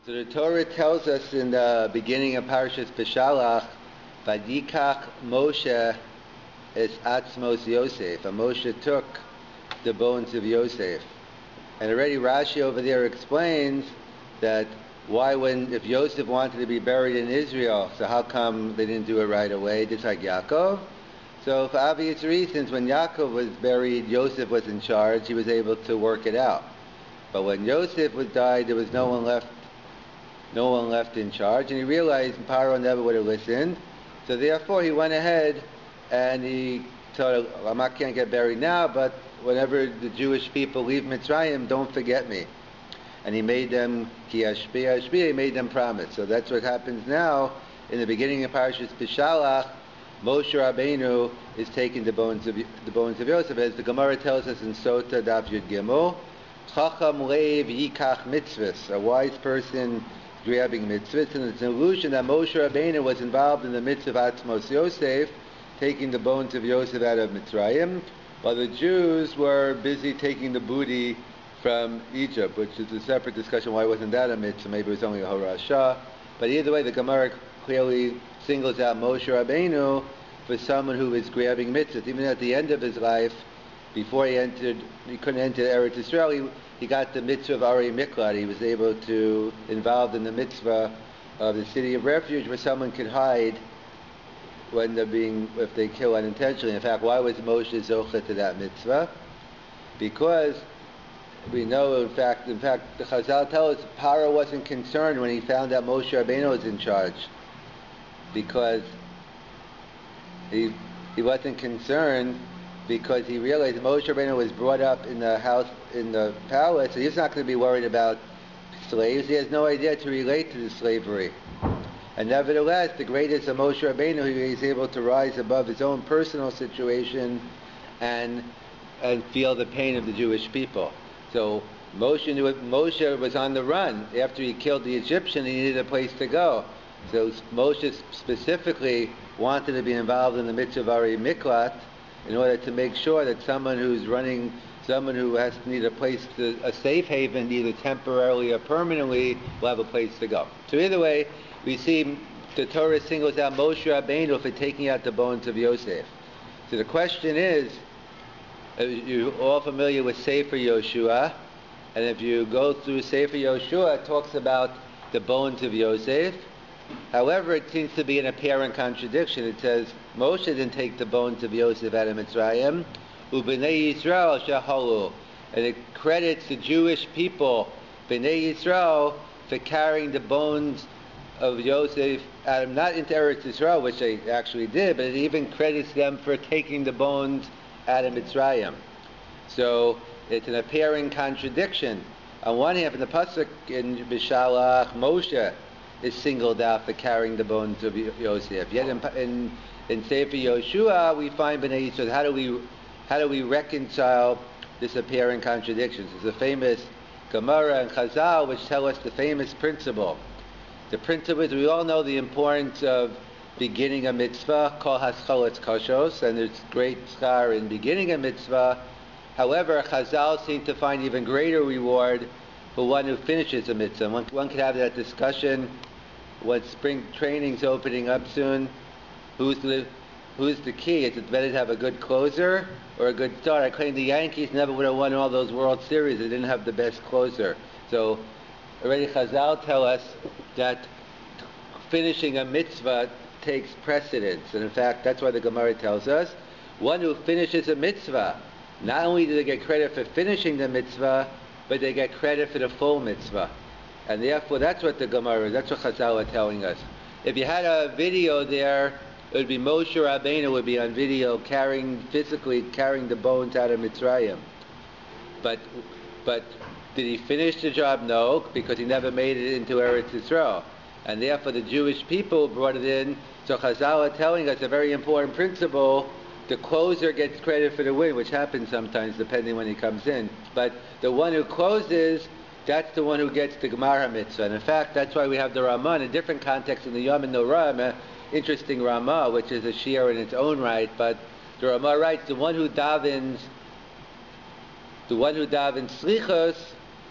So the Torah tells us in the beginning of PARSHA Beshalach, Vayikach Moshe es atzmos Yosef. And Moshe took the bones of Yosef. And already Rashi over there explains that if Yosef wanted to be buried in Israel, so how come they didn't do it right away, just like Yaakov? So for obvious reasons, when Yaakov was buried, Yosef was in charge. He was able to work it out. But when Yosef died, there was no one left in charge, and he realized Paro never would have listened. So therefore he went ahead and he told, I can't get buried now, but whenever the Jewish people leave Mitzrayim, don't forget me. And he made them he made them promise. So that's what happens now in the beginning of Parshas Beshalach. Moshe Rabbeinu is taking the bones of Yosef, as the Gemara tells us in Sota Daf Yud Gimel. Chacham leiv yikach mitzvahs. A wise person grabbing mitzvahs, and it's an illusion that Moshe Rabbeinu was involved in the mitzvah of Atzmos Yosef, taking the bones of Yosef out of Mitzrayim, while the Jews were busy taking the booty from Egypt, which is a separate discussion. Why wasn't that a mitzvah? Maybe it was only a horasha. But either way, the Gemara clearly singles out Moshe Rabbeinu for someone who was grabbing mitzvahs. Even at the end of his life, before he couldn't enter Eretz Israel, he got the mitzvah of Arei Miklat. He was able to involved in the mitzvah of the city of refuge, where someone could hide when if they kill unintentionally. In fact, why was Moshe zocheh to that mitzvah? Because we know, in fact, the Chazal tell us Paro wasn't concerned when he found out Moshe Rabbeinu was in charge, because he wasn't concerned, because he realized Moshe Rabbeinu was brought up in the house, in the palace, so he's not going to be worried about slaves. He has no idea to relate to the slavery. And nevertheless, the greatest of Moshe Rabbeinu, he was able to rise above his own personal situation and feel the pain of the Jewish people. So Moshe was on the run. After he killed the Egyptian, he needed a place to go. So Moshe specifically wanted to be involved in the mitzvah of Arei Miklat, in order to make sure that someone who has to need a safe haven, either temporarily or permanently, will have a place to go. So either way, we see the Torah singles out Moshe Rabbeinu for taking out the bones of Yosef. So the question is, you're all familiar with Sefer Yoshua, and if you go through Sefer Yoshua, it talks about the bones of Yosef. However, it seems to be an apparent contradiction. It says Moshe didn't take the bones of Yosef out of Mitzrayim, u'bnei Yisrael shahalu, and it credits the Jewish people, bnei Yisrael, for carrying the bones of Yosef out of, not into Eretz Yisrael, which they actually did, but it even credits them for taking the bones out of Mitzrayim. So it's an apparent contradiction. On one hand, in the pasuk in Beshalach, Moshe is singled out for carrying the bones of Yosef. Yet in Sefer Yoshua, we find Bnei Yisrael. How do we reconcile this apparent contradiction? There's a famous Gemara and Chazal which tell us the famous principle. The principle is, we all know the importance of beginning a mitzvah, kol haschalos kashos, and there's great schar in beginning a mitzvah. However, Chazal seem to find even greater reward for one who finishes a mitzvah. One could have that discussion when spring training's opening up soon. Who's the key? Is it better to have a good closer or a good start? I claim the Yankees never would have won all those World Series. They didn't have the best closer. So already Chazal tell us that finishing a mitzvah takes precedence. And in fact, that's why the Gemara tells us, one who finishes a mitzvah, not only do they get credit for finishing the mitzvah, but they get credit for the full mitzvah. And therefore, that's what the Gemara is. That's what Chazal are telling us. If you had a video there, it would be Moshe Rabbeinu would be on video physically carrying the bones out of Mitzrayim. But did he finish the job? No, because he never made it into Eretz Yisrael. And therefore, the Jewish people brought it in. So Chazal are telling us a very important principle. The closer gets credit for the win, which happens sometimes depending when he comes in. But the one who closes, that's the one who gets the Gemara mitzvah. And in fact, that's why we have the Ramah in a different context in the Yom Norah, interesting Ramah, which is a shiur in its own right. But the Ramah writes, the one who davens slichos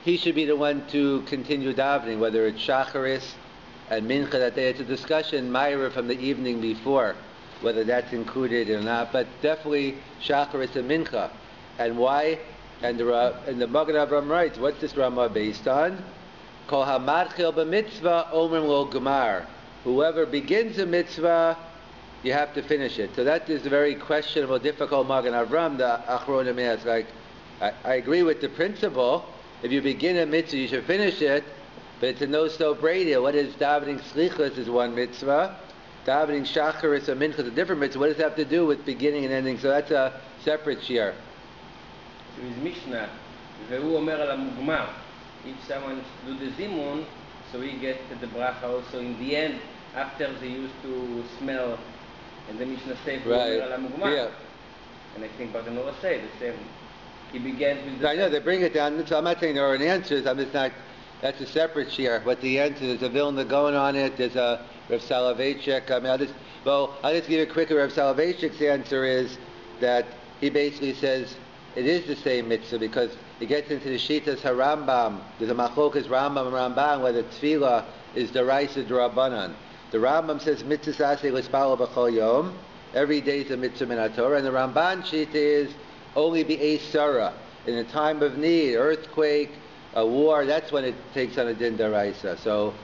he should be the one to continue davening, whether it's Shacharis and Mincha that day. It's a discussion, Myra, from the evening before, whether that's included or not, but definitely Shacharis and Mincha. And why? And the Magen Avraham writes, what's this Ramah based on? Kol hamatchil b'mitzvah omrim lo gemar. Whoever begins a mitzvah, you have to finish it. So that is a very questionable, difficult Magen Avraham. The Achronim asks, like, I agree with the principle. If you begin a mitzvah, you should finish it. But it's a no-so-brainer. What is davening slichos is one mitzvah. Davening shacharis or mincha is a different mitzvah. What does it have to do with beginning and ending? So that's a separate share. So his Mishnah, והוא אומר על המוגמר, if someone do the zimun, so he gets the bracha also in the end, after they used to smell, and the Mishnah says, Right. על המוגמר. Yeah. And I think Bartanora said the same. He begins with the I know, they bring it down, so I'm not saying there are any answers, I'm just not, that's a separate share. But the answer, there's a Vilna going on it, there's a Rav Soloveitchik, I'll just give you a quicker. Rav Soloveitchik's answer is that he basically says it is the same mitzvah because he gets into the Shitas HaRambam. There's a Machlokas Rambam and Ramban where the Tefillah is Deraisa D'Rabbanan. The Rambam says mitzvah aseh l'spalo b'chol yom. Every day is a mitzvah min HaTorah. And the Ramban Shita is only be Sarah. In a time of need, earthquake, a war, that's when it takes on a din Deraisa. So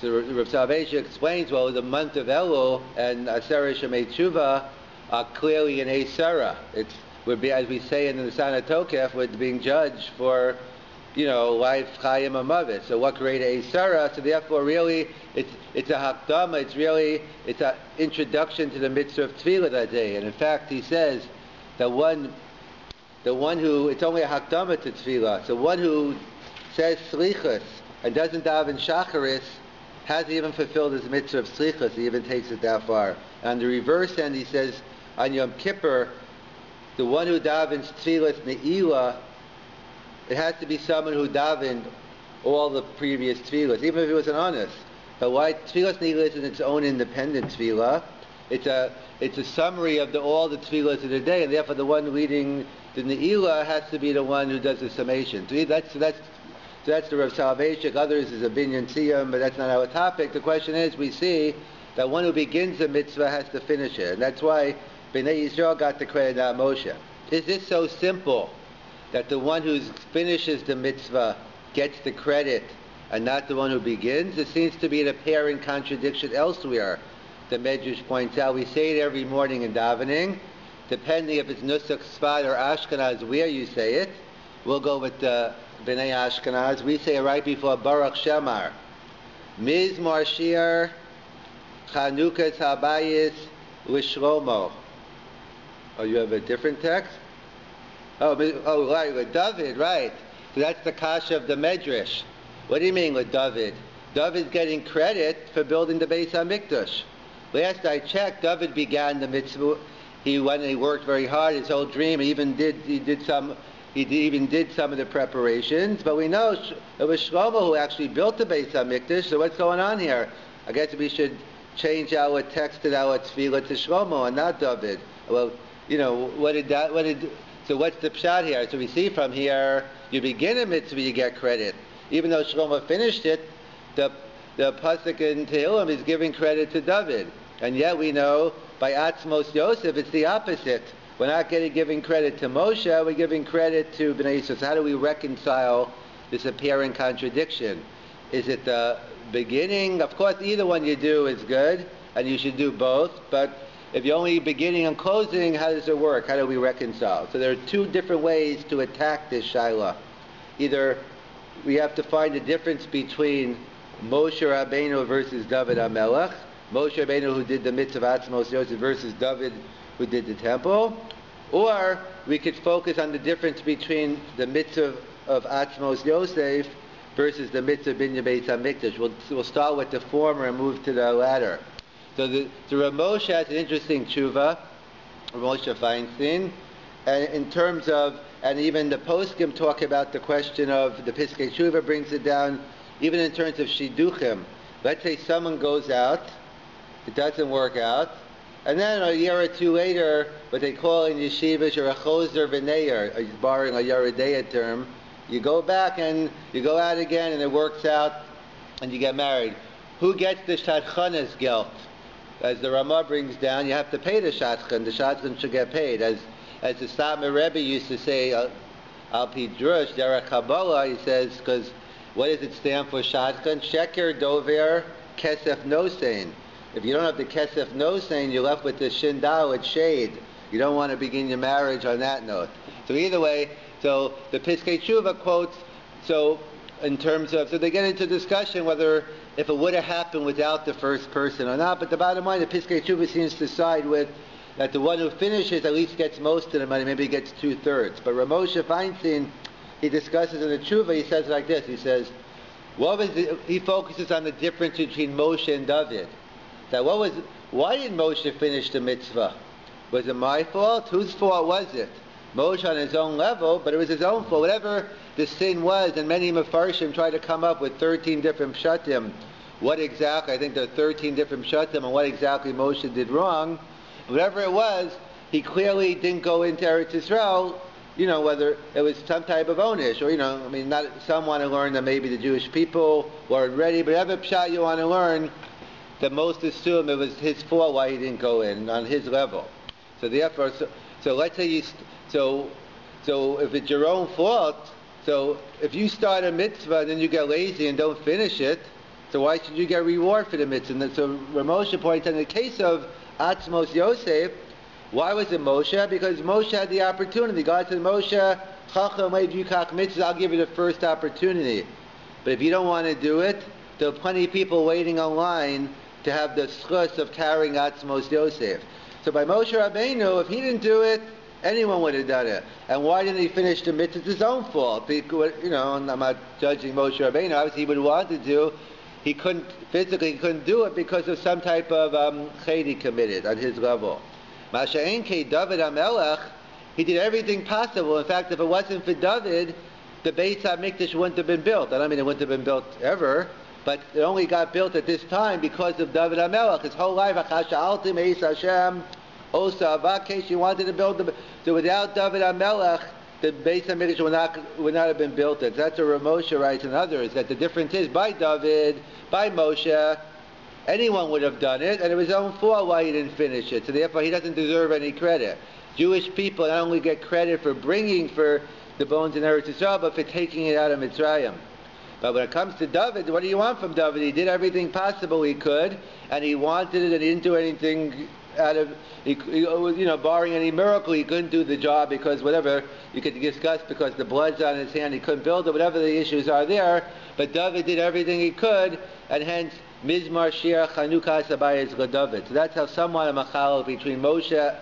Rav Soloveitchik explains, well, the month of Elul and Aseret Shemei Tshuva are clearly in Sarah. It would be, as we say in the Sana Tokef, we're being judged for, life, Chayim, Amavet. So what grade Sarah? So therefore, really, it's a Hakdama. It's an introduction to the mitzvah of Tefillah that day. And in fact, he says that the one who, it's only a Hakdama to Tefillah. So one who says Slichus and doesn't daven Shacharis hasn't even fulfilled his mitzvah of Slichus. He even takes it that far. On the reverse end, he says, on Yom Kippur, the one who davens Tfilas Ne'ilah, it has to be someone who davened all the previous Tfilas, even if it was an honest. But why Tfilas Ne'ilah isn't its own independent Tfilah? It's a summary of all the Tfilas of the day, and therefore the one leading the Ne'ilah has to be the one who does the summation. So that's the Rav Soloveitchik. Others is a Binyan Siyam, but that's not our topic. The question is, we see that one who begins the mitzvah has to finish it. And that's why Bnei Yisrael got the credit, not Moshe. Is this so simple that the one who finishes the mitzvah gets the credit and not the one who begins? It seems to be an apparent contradiction elsewhere. The Medrash points out, we say it every morning in davening, depending if it's Nusach Sfad or Ashkenaz where you say it. We'll go with the Bnei Ashkenaz. We say it right before Baruch Shemar. Mizmor Shir Chanukas Habayis L'Shlomo. Oh, you have a different text? Oh, right, with David, right. So that's the kasha of the Medrash. What do you mean with David? David's getting credit for building the Beis HaMikdash. Last I checked, David began the mitzvah. He went and he worked very hard. His whole dream. He even did some of the preparations. But we know it was Shlomo who actually built the Beis HaMikdash. So what's going on here? I guess we should change our text to our tefillah to Shlomo and not David. Well, so what's the pshat here? So we see from here, you begin a mitzvah, you get credit. Even though Shlomo finished it, the pasuk in Tehillim is giving credit to David. And yet we know by Atzmos Yosef, it's the opposite. We're not giving credit to Moshe, we're giving credit to Bnei Yisrael. So how do we reconcile this apparent contradiction? Is it the beginning? Of course, either one you do is good, and you should do both, but if you're only beginning and closing, how does it work? How do we reconcile? So there are two different ways to attack this Shaila. Either we have to find a difference between Moshe Rabbeinu versus David HaMelech, Moshe Rabbeinu who did the mitzvah Atzmos Yosef versus David who did the temple, or we could focus on the difference between the mitzvah of Atzmos Yosef versus the mitzvah Binyan Beis HaMikdash. We'll start with the former and move to the latter. So the Rav Moshe has an interesting tshuva, Rav Moshe Feinstein, and in terms of, and even the poskim talk about the question of, the Piskei Tshuva brings it down, even in terms of shiduchim. Let's say someone goes out, it doesn't work out, and then a year or two later, what they call in yeshivas, or a choser v'neir, borrowing a Yeridea term, You go back and you go out again and it works out and you get married. Who gets the shadchanas guilt? As the Ramah brings down, you have to pay the shadchan. The shadchan should get paid. As the Satmar Rebbe used to say, Al Pi Drush, Derech Kabbalah, he says, because what does it stand for, shadchan? Sheker Dover Kesef Nosein. If you don't have the Kesef Nosein, you're left with the Shindal, it's shade. You don't want to begin your marriage on that note. So either way, so the Piskei Tshuva quotes, so in terms of, so they get into discussion whether if it would have happened without the first person or not, but the bottom line, the Piskei Tshuva seems to side with that the one who finishes at least gets most of the money, maybe he gets 2/3. But Ramosha Feinstein, he discusses in the Tshuva, he says like this, he says, he focuses on the difference between Moshe and David. That why did Moshe finish the mitzvah? Was it my fault? Whose fault was it? Moshe on his own level, but it was his own fault. Whatever the sin was, and many Mefarshim try to come up with 13 different pshatim. What exactly, I think there are 13 different pshatim on what exactly Moshe did wrong. Whatever it was, he clearly didn't go into Eretz Yisrael, whether it was some type of onish, or, not, some want to learn that maybe the Jewish people weren't ready, but whatever pshat you want to learn, the most assume it was his fault why he didn't go in, on his level. So therefore, so let's say so if it's your own fault, so if you start a mitzvah and then you get lazy and don't finish it, so why should you get reward for the mitzvah? And so Ramosha points out in the case of Atzmos Yosef, why was it Moshe? Because Moshe had the opportunity. God said, Moshe, Chacham Yukach mitzvah, I'll give you the first opportunity. But if you don't want to do it, there are plenty of people waiting online to have the schus of carrying Atzmos Yosef. So by Moshe Rabbeinu, if he didn't do it, anyone would have done it. And why didn't he finish the mitzvah? It's his own fault. Because, and I'm not judging Moshe Rabbeinu. Obviously, he would want to do. He couldn't do it because of some type of ched he committed on his level. Masha'en ke David HaMelech, he did everything possible. In fact, if it wasn't for David, the Beit HaMikdash wouldn't have been built. I don't mean it wouldn't have been built ever, but it only got built at this time because of David HaMelech. His whole life, Achasha'altim Eis Hashem, Osa Avakesh, he wanted to build so without David HaMelech, the Beit HaMikdash would not have been built. That's what Ramosha writes and others, that the difference is by David, by Moshe, anyone would have done it, and it was his own fault why he didn't finish it. So therefore he doesn't deserve any credit. Jewish people not only get credit for bringing for the bones in Eretz Yisrael, but for taking it out of Mitzrayim. But when it comes to David, what do you want from David? He did everything possible he could, and he wanted it, and he didn't do anything out of, barring any miracle, he couldn't do the job because whatever you could discuss, because the blood's on his hand, he couldn't build it, whatever the issues are there. But David did everything he could, and hence Mizmar Shir Chanukah Sabayis LaDavid. So that's how somewhat a machal between Moshe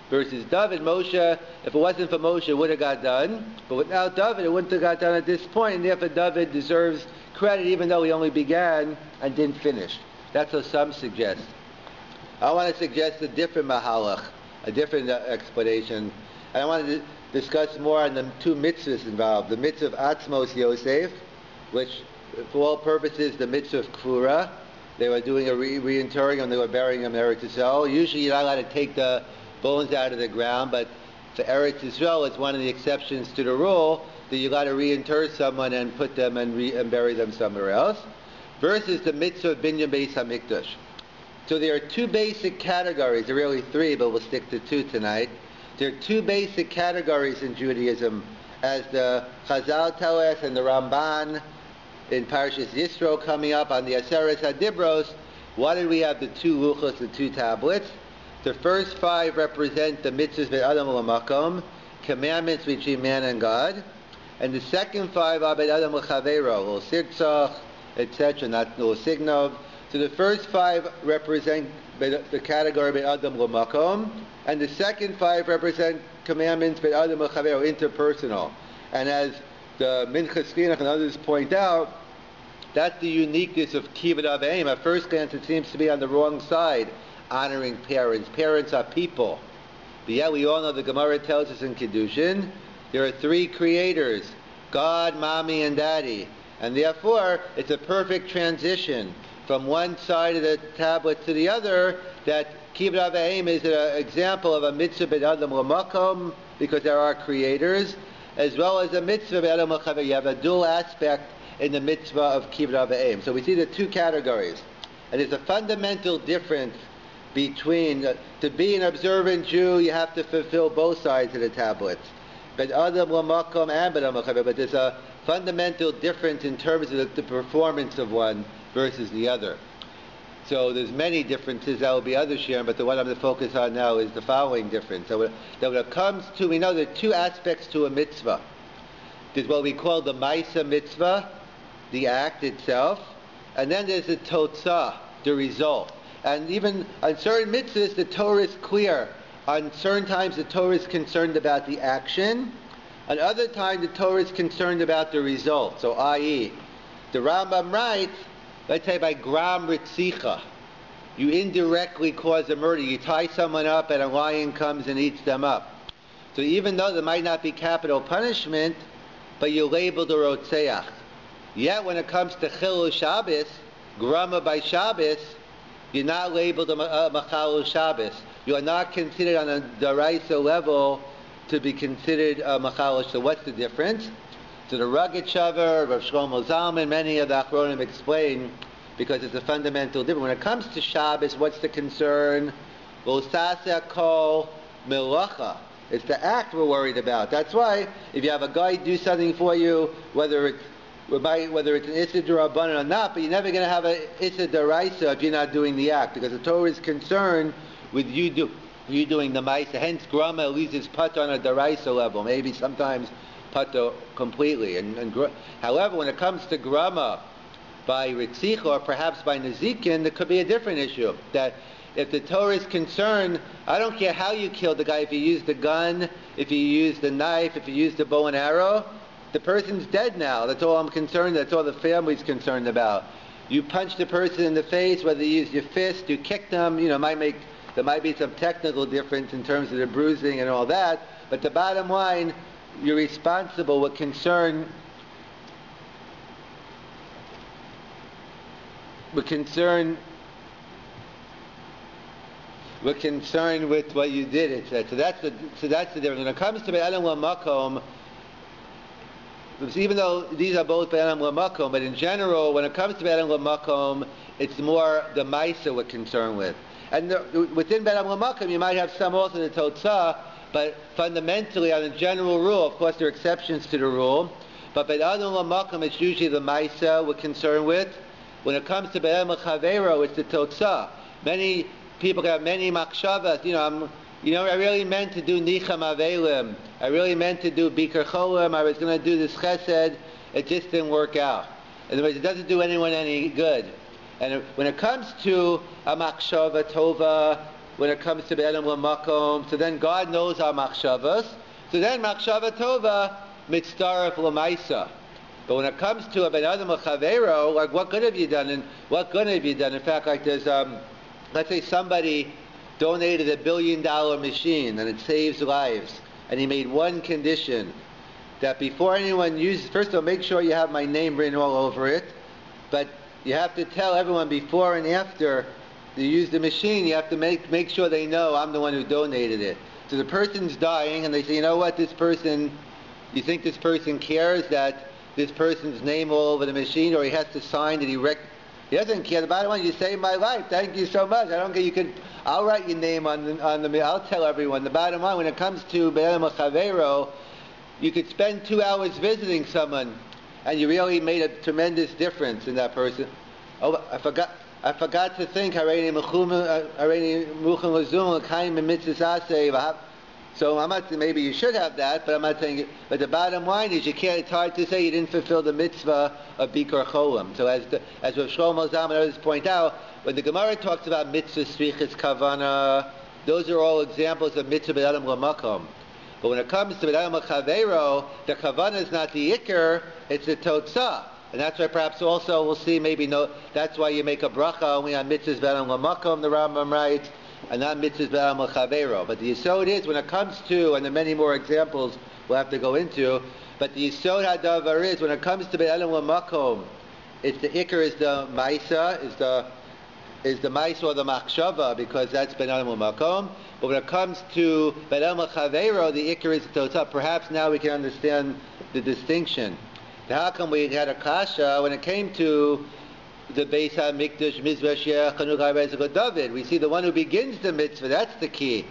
versus David. Moshe, if it wasn't for Moshe, it would have got done. But without David, it wouldn't have got done at this point. And therefore, David deserves credit, even though he only began and didn't finish. That's what some suggest. I want to suggest a different mahalach, a different explanation. And I want to discuss more on the two mitzvahs involved. The mitzvah of Atzmos Yosef, which, for all purposes, the mitzvah of Kfura. They were doing a reinterring and they were burying him in Eretz Yisrael. Usually you're not allowed to take the bones out of the ground, but for Eretz Yisrael, it's one of the exceptions to the rule that you got to reinter someone and put them and bury them somewhere else. Versus the mitzvah of Binyan Beis HaMikdash. So there are two basic categories. There are really three, but we'll stick to two tonight. There are two basic categories in Judaism, as the Chazal tell us and the Ramban in Parshas Yisro coming up on the Aseret HaDibros. Why did we have the two luchos, the two tablets? The first five represent the mitzvahs bet Adam l'makom, commandments between man and God, and the second five are bet Adam l'chavero, lo sirtzach, etc., not lo signov. So the first five represent the category bet Adam l'makom, and the second five represent commandments bet Adam l'chavero, interpersonal. And as the Minchas Chinuch and others point out, that's the uniqueness of Kibbud Av V'Em. At first glance, it seems to be on the wrong side, honoring parents. Parents are people. But yet, we all know the Gemara tells us in Kiddushin, there are three creators, God, Mommy, and Daddy. And therefore, it's a perfect transition from one side of the tablet to the other, that Kibbud Av V'Em is an example of a mitzvah b'Adam l'makom, because there are creators. as well as a mitzvah be'adam l'chaver. You have a dual aspect in the mitzvah of kibbud avayim. So we see the two categories, and there's a fundamental difference between to be an observant Jew, you have to fulfill both sides of the tablets. But adam l'makom and be'adam l'chaver. But there's a fundamental difference in terms of the performance of one versus the other. So there's many differences. That will be other shiurim, but the one I'm going to focus on now is the following difference. So when it comes to, we know there are two aspects to a mitzvah. There's what we call the Maisa mitzvah, the act itself, and then there's the Totzah, the result. And even on certain mitzvahs, the Torah is clear. On certain times, the Torah is concerned about the action. On other times, the Torah is concerned about the result. So, i.e., the Rambam writes, let's say by gram ritzicha, you indirectly cause a murder. You tie someone up and a lion comes and eats them up. So even though there might not be capital punishment, but you label the rotzeach. Yet when it comes to chilul Shabbos, grama by Shabbos, you're not labeled a machalul Shabbos. You are not considered on a daraisa level to be considered a machalul. So what's the difference? So the Rugged Shavar, Rav Shlomo Zalman, many of the Achronim explain, because it's a fundamental difference. When it comes to Shabbos, what's the concern? V'osasa kol melacha. It's the act we're worried about. That's why if you have a guy do something for you, whether it's an Issa D'Rabbanan or not, but you're never going to have an Issa D'Oraisa if you're not doing the act, because the Torah is concerned with you doing the Maisa. Hence, Grama at least is put on a D'Oraisa level. Maybe sometimes Pato completely. However, when it comes to Grama by Ritzicha or perhaps by Nezikin, there could be a different issue. That if the Torah is concerned, I don't care how you killed the guy, if you used the gun, if you used the knife, if you used the bow and arrow, the person's dead now. That's all I'm concerned, that's all the family's concerned about. You punch the person in the face, whether you use your fist, you kick them, there might be some technical difference in terms of the bruising and all that, but the bottom line, you're responsible with concern with what you did, it said. So that's the difference. When it comes to Be'elam L'Makom, even though these are both Be'elam L'Makom, but in general, when it comes to Be'elam L'Makom, it's more the Maisa we're concerned with. And within Be'elam L'Makom, you might have some also the Totzah, but fundamentally, on a general rule, of course there are exceptions to the rule, but Be'elam L'Makom, it's usually the Maisa we're concerned with. When it comes to Be'elam L'Chavero, it's the Totzah. Many people have many machshavas. I really meant to do Nicham Avelim. I really meant to do Bikur Cholim. I was going to do this Chesed. It just didn't work out. In other words, it doesn't do anyone any good. And when it comes to a machshava tova, when it comes to Be'elam L'Makom, so then God knows our machshavas. So then machshava tova mitzdaref l'maisa. But when it comes to a ben adam l'chavero, like what good have you done? And what good have you done? In fact, like there's let's say somebody donated $1 billion machine and it saves lives, and he made one condition, that before anyone uses, first of all, make sure you have my name written all over it, but you have to tell everyone before and after you use the machine, you have to make sure they know I'm the one who donated it. So the person's dying and they say, you know what, you think this person cares that this person's name all over the machine, or he has to sign that he doesn't care. The bottom line, you saved my life. Thank you so much. I don't care. I'll write your name on the. I'll tell everyone. The bottom line, when it comes to Be'elam L'Chavero, you could spend 2 hours visiting someone, and you really made a tremendous difference in that person. Oh, I forgot to think. So I'm not saying maybe you should have that, but I'm not saying it. But the bottom line is it's hard to say you didn't fulfill the mitzvah of Bikur Cholim. So as Rav Shlomo Zalman and others point out, when the Gemara talks about mitzvah strichas kavana, those are all examples of mitzvah Be'elam L'Makom. But when it comes to Be'elam L'Chavero, the kavana is not the ikar, it's the totzah. And that's why perhaps also we'll see that's why you make a bracha only on mitzvahs Be'elam L'Makom, the Rambam writes, and not mitzvahs Be'elam L'Chavero. But the yisod is, when it comes to, and there are many more examples we'll have to go into, but the yisod hadavar is, when it comes to Be'elam L'Makom, it's the ikar is the maisa, is the is the Ma'is or the Machshava, because that's Ben Adam L'Makom. But when it comes to Ben Adam L'Chaveiro, the Iker is the Totzah. Perhaps now we can understand the distinction. How come we had a kasha when it came to the Beis HaMikdash, Mizvah, Sheach, Chanukah, Rezach, David? We see the one who begins the mitzvah, that's the key.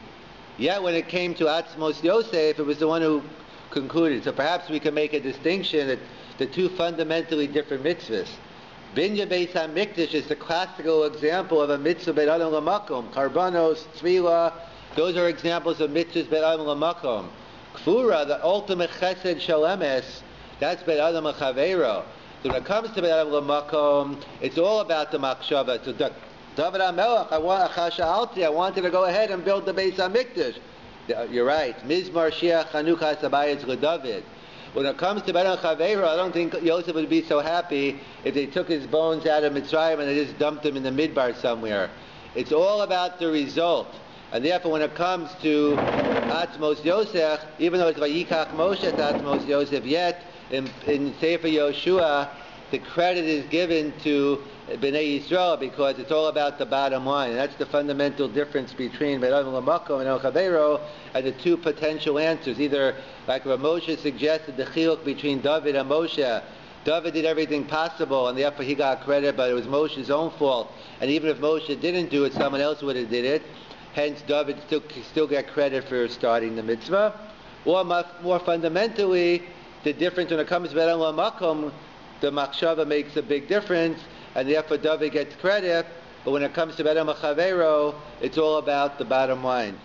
Yet when it came to Atzmos Yosef, it was the one who concluded. So perhaps we can make a distinction that the two fundamentally different mitzvahs. Binya Beis HaMikdash is the classical example of a mitzvah Ben Adam L'Makom. Karbanos, Tzvila, those are examples of mitzvahs Ben Adam L'Makom. Kfura, the ultimate chesed shalemes, that's Ben Adam L'Chaveiro. So when it comes to Ben Adam L'Makom, it's all about the Machshava. So David HaMelech, I wanted to go ahead and build the Beis HaMikdash. You're right. Mizmar, Sheach, Chanukah, Sabayis, David. When it comes to Ben Adam L'Chaveiro, I don't think Yosef would be so happy if they took his bones out of Mitzrayim and they just dumped them in the Midbar somewhere. It's all about the result. And therefore, when it comes to Atzmos Yosef, even though it's Vayikach Moshe to Atzmos Yosef, yet in Sefer Yoshua, the credit is given to Bnei Yisrael because it's all about the bottom line. And that's the fundamental difference between Ben Adam L'Makom and El Chaveiro and the two potential answers. Either, like Rav Moshe suggested, the chiluk between David and Moshe. David did everything possible, and therefore he got credit, but it was Moshe's own fault. And even if Moshe didn't do it, someone else would have did it. Hence, David still get credit for starting the mitzvah. Or more fundamentally, the difference when it comes to Ben Adam L'Makom, the Machshava makes a big difference, and therefore David gets credit. But when it comes to Ben Adam L'Chaveiro, it's all about the bottom line.